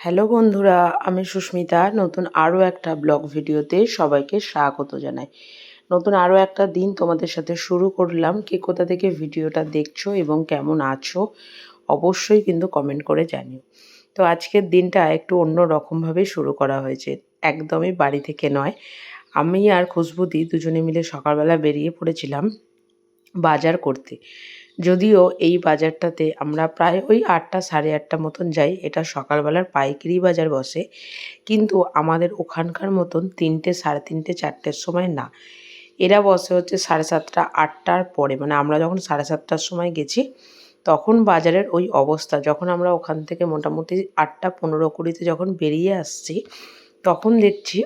Hello বন্ধুরা, আমি সুস্মিতা। নতুন আরও একটা ব্লগ ভিডিওতে সবাইকে স্বাগত জানাই। নতুন আরও একটা দিন তোমাদের সাথে শুরু করলাম। কে কোথা থেকে ভিডিওটা দেখছো এবং কেমন আছো অবশ্যই কিন্তু কমেন্ট করে জানিও। তো আজকের দিনটা একটু অন্য রকমভাবে শুরু করা হয়েছে, একদমই বাড়ি থেকে নয়। আমি আর খুশবুদি দুজনে মিলে সকালবেলা বেরিয়ে পড়েছিলাম বাজার করতে। যদিও এই বাজারটাতে আমরা প্রায় ওই ৮টা সাড়ে ৮টা মতন যাই। এটা সকালবেলার পাইকারি বাজার বসে, কিন্তু আমাদের ওখানকার মতন ৩টে সাড়ে ৩টে ৪টের সময় না। এরা বসে হচ্ছে 7:30 8টার পরে। মানে আমরা যখন 7:30টার সময় গেছি তখন বাজারের ওই অবস্থা। যখন আমরা ওখান থেকে মোটামুটি 8টা 15 20 যখন বেরিয়ে আসছি তখন দেখছি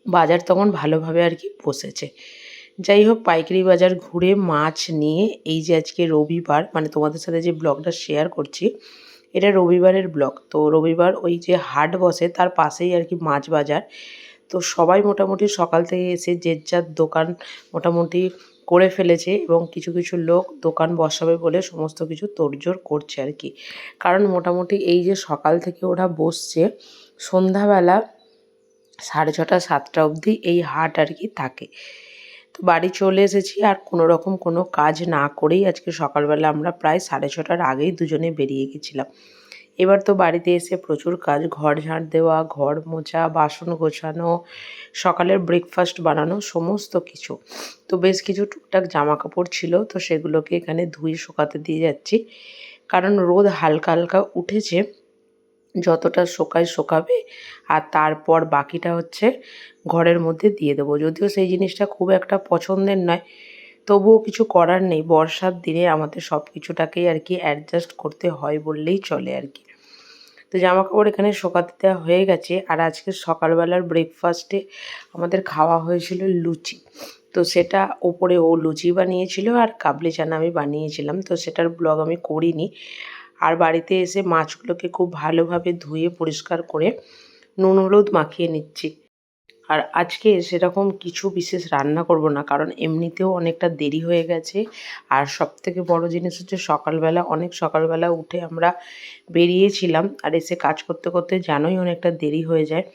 বাজার তখন ভালোভাবে আর কি বসেছে। যাই হোক, পাইকারি বাজার ঘুরে মাছ নিয়ে এই যে আজকে রবিবার, মানে তোমাদের সাথে যে ব্লগটা শেয়ার করছি এটা রবিবারের ব্লগ। তো রবিবার ওই যে হাট বসে তার পাশেই আর কি মাছ বাজার। তো সবাই মোটামুটি সকাল থেকে এসে যে যার দোকান মোটামুটি করে ফেলেছে এবং কিছু কিছু লোক দোকান বসাবে বলে সমস্ত কিছু তোড়জোড় করছে আর কি। কারণ মোটামুটি এই যে সকাল থেকে ওরা বসছে, সন্ধ্যাবেলা 6:30 7টা অবধি এই হাট আর কি থাকে। তো বাড়ি চলে এসেছি আর কোনো রকম কোনো কাজ না করেই আজকে সকালবেলা আমরা প্রায় 6:30টার আগেই দুজনে বেরিয়ে গেছিলাম। এবার তো বাড়িতে এসে প্রচুর কাজ, ঘর ঝাঁট দেওয়া, ঘর মোছা, বাসন গোছানো, সকালের ব্রেকফাস্ট বানানো, সমস্ত কিছু। তো বেশ কিছু টুকটাক জামা কাপড় ছিল, তো সেগুলোকে এখানে ধুয়ে শুকাতে দিয়ে যাচ্ছি। কারণ রোদ হালকা হালকা উঠেছে, যতটা শোকায় শোকাবে আর তারপর বাকিটা হচ্ছে ঘরের মধ্যে দিয়ে দেবো। যদিও সেই জিনিসটা খুব একটা পছন্দের নয়, তবুও কিছু করার নেই। বর্ষার দিনে আমাদের সব কিছুটাকেই আর কি অ্যাডজাস্ট করতে হয় বললেই চলে আর কি। তো জামা কাপড় এখানে শোকাতে দেওয়া হয়ে গেছে। আর আজকে সকালবেলার ব্রেকফাস্টে আমাদের খাওয়া হয়েছিল লুচি। তো সেটা ওপরে ও লুচি বানিয়েছিল আর কাবলি চানা আমি বানিয়েছিলাম, তো সেটার ব্লগ আমি করিনি। আর বাড়িতে এসে মাছগুলোকে খুব ভালোভাবে ধুয়ে পরিষ্কার করে নুন হলুদ মাখিয়ে নিচ্ছি। আর আজকে সেরকম কিছু বিশেষ রান্না করব না, কারণ এমনিতেও অনেকটা দেরি হয়ে গেছে। আর সবথেকে বড় জিনিস হচ্ছে সকালবেলা, অনেক সকালবেলা উঠে আমরা বেরিয়েছিলাম আর এসে কাজ করতে করতে জানোই অনেকটা দেরি হয়ে যায়।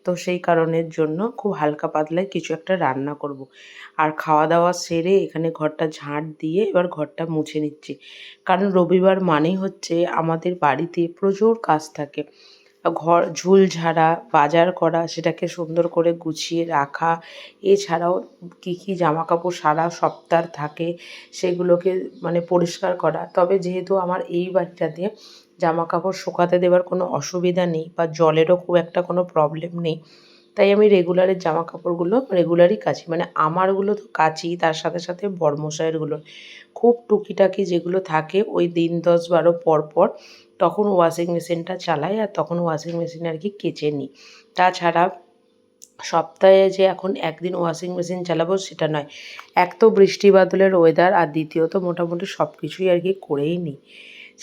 তো সেই কারণের জন্য খুব হালকা পাতলায় কিছু একটা রান্না করব। আর খাওয়া দাওয়া সেরে এখানে ঘরটা ঝাঁট দিয়ে এবার ঘরটা মুছে নিচ্ছি। কারণ রবিবার মানেই হচ্ছে আমাদের বাড়িতে প্রচুর কাজ থাকে। ঘর ঝুল ঝাড়া, বাজার করা, সেটাকে সুন্দর করে গুছিয়ে রাখা, এছাড়াও কী কী জামাকাপড় সারা সপ্তাহ থাকে সেগুলোকে মানে পরিষ্কার করা। তবে যেহেতু আমার এই বাড়িটাতে জামাকাপড় শুকাতে দেওয়ার কোনো অসুবিধা নেই বা জলেরও খুব একটা কোনো প্রবলেম নেই, তাই আমি রেগুলারের জামাকাপড়গুলো রেগুলারই কাচি। মানে আমারগুলো তো কাচি, তার সাথে সাথে বরমশাইয়েরগুলো খুব টুকিটাকি যেগুলো থাকে ওই দিন 10-12 পর পর তখন ওয়াশিং মেশিনটা চালাই আর তখন ওয়াশিং মেশিনে আর কি কেচে নিই। তাছাড়া সপ্তাহে যে এখন একদিন ওয়াশিং মেশিন চালাবো সেটা নয়। এক তো বৃষ্টি বাদলের ওয়েদার, আর দ্বিতীয়ত মোটামুটি সব কিছুই আর কি করেই নিই।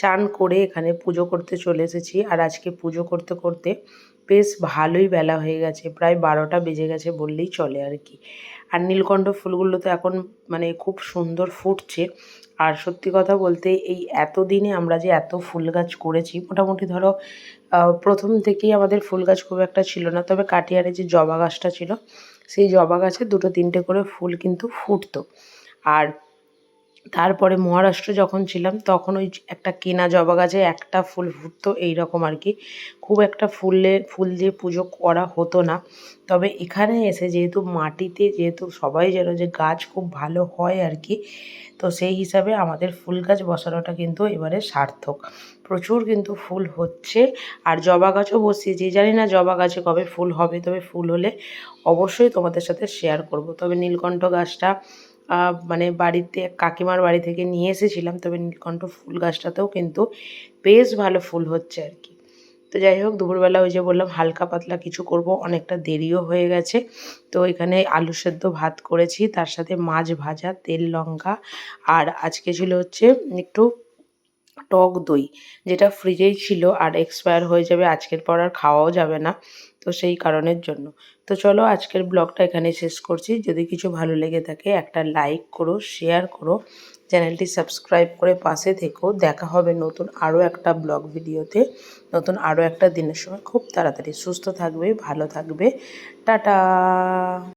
চান করে এখানে পুজো করতে চলে এসেছি। আর আজকে পুজো করতে করতে বেশ ভালোই বেলা হয়ে গেছে, প্রায় 12টা বেজে গেছে বললেই চলে আর কি। আর নীলকণ্ঠ ফুলগুলো তো এখন মানে খুব সুন্দর ফুটছে। আর সত্যি কথা বলতে এই এতদিনে আমরা যে এত ফুল গাছ করেছি, মোটামুটি ধরো প্রথম থেকেই আমাদের ফুল গাছ খুব একটা ছিল না, তবে কাটিয়ারে যে জবা গাছটা ছিল সেই জবা গাছে 2-3টে করে ফুল কিন্তু ফুটতো। আর তারপরে মহারাষ্ট্র যখন ছিলাম তখন ওই একটা কেনা জবা গাছে একটা ফুল ফুটতো, এইরকম আর কি। খুব একটা ফুল দিয়ে পুজো করা হতো না। তবে এখানে এসে যেহেতু মাটিতে যেহেতু সবাই জানো যে গাছ খুব ভালো হয় আর কি, তো সেই হিসাবে আমাদের ফুল গাছ বসানোটা কিন্তু এবারে সার্থক। প্রচুর কিন্তু ফুল হচ্ছে। আর জবা গাছও বসিয়েছি, জানি না জবা গাছে কবে ফুল হবে, তবে ফুল হলে অবশ্যই তোমাদের সাথে শেয়ার করব। তবে নীলকণ্ঠ গাছটা মানে বাড়িতে কাকিমার বাড়ি থেকে নিয়ে এসেছিলাম, তবে নীলকণ্ঠ ফুল গাছটাতেও কিন্তু বেশ ভালো ফুল হচ্ছে আর কি। তো যাই হোক, দুপুরবেলা ওই যে বললাম হালকা পাতলা কিছু করব, অনেকটা দেরিও হয়ে গেছে। তো এখানে আলু সেদ্ধ ভাত করেছি, তার সাথে মাছ ভাজা, তেল লঙ্কা, আর আজকে ছিল হচ্ছে একটু টক দই, যেটা ফ্রিজেই ছিল আর এক্সপায়ার হয়ে যাবে, আজকের পর আর খাওয়াও যাবে না। তো সেই কারণের জন্য। তো চলো আজকের ব্লগটা এখানেই শেষ করছি। যদি কিছু ভালো লেগে থাকে একটা লাইক করো, শেয়ার করো, চ্যানেলটি সাবস্ক্রাইব করে পাশে থেকো। দেখা হবে নতুন আরও একটা ব্লগ ভিডিওতে, নতুন আরও একটা দিনের সময়। খুব তাড়াতাড়ি। সুস্থ থাকবে, ভালো থাকবে। টাটা।